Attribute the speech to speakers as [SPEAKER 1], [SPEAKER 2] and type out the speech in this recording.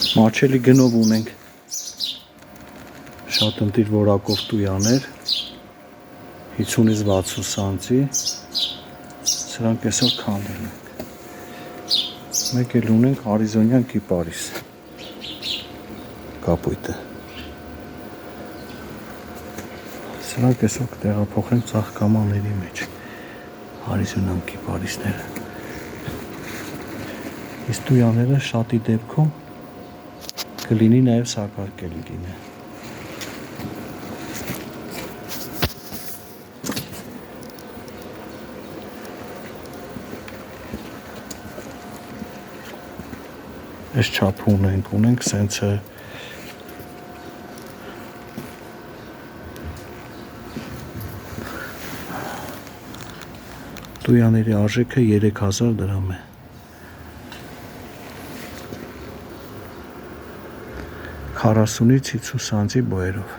[SPEAKER 1] Մաչելի գնով ունենք շատ ընտիր որակով տույաներ 50-ից 60 սանտի, սրանք այսօր քանդել ենք։ Մեկ էլ ունենք արիզոնյան կիպարիս կապույտը, սրանք այսօր կտեղափոխենք ծաղկամանների մեջ, արիզոնյան կիպարիսները։ Իսկ տույաները շատի դեպքում կլինի նաև սակարկելի լինի։ Այս չափ ունենք սենցը տույաների արժեքը 3000 դրամ է։ Քառասունից 50 սանտի բոյերով։